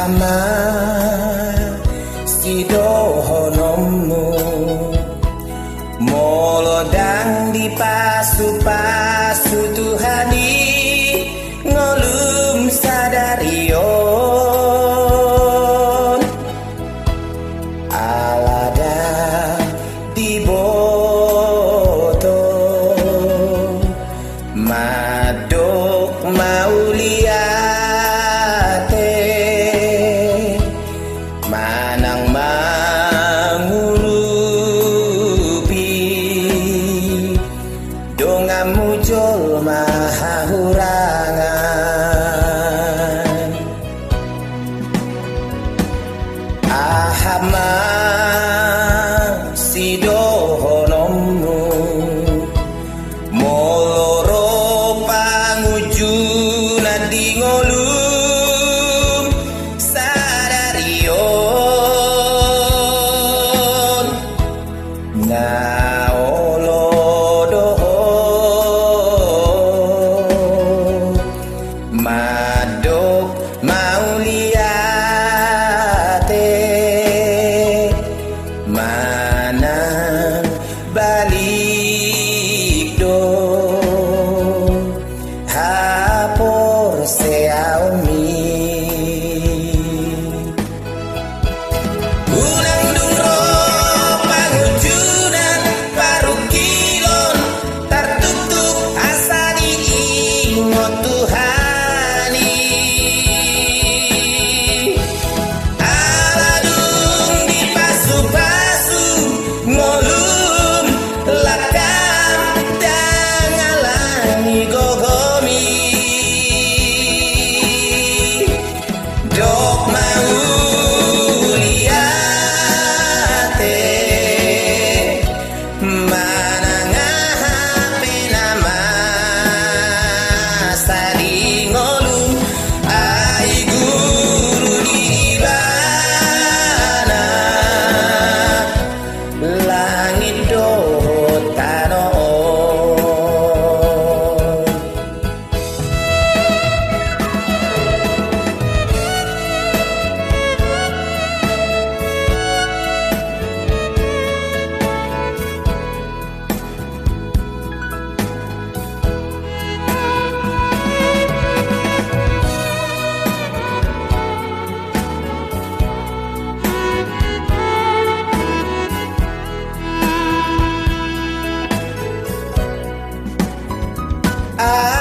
Ahama sidohonomu molodang di pasu-pasu Tuhani ngolum sadarion alada di boto madok mauliate manang mangurupi dongam mujol mahahurangan Ahama sidohonomu moloro pangujuna di ngolum sadarion naolodoho madok mauliate manang balik do hapor seaumi unang duro pangujunan parukilon tertutup asa diingot Tuhani aladung di pasu-pasu ngolum lakam dangalangi gogomi dok mauliate manangahape nama sadi ngolum ai guru di bana langit dotano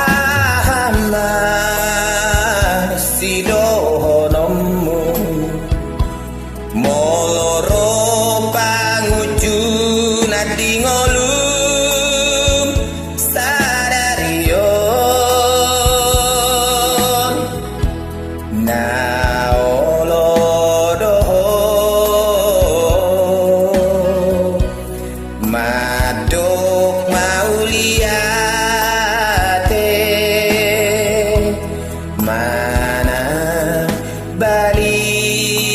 Ahama sidohonomu moloro pangujuna di ngolum sadarion naolodoho madok mauliate mana balik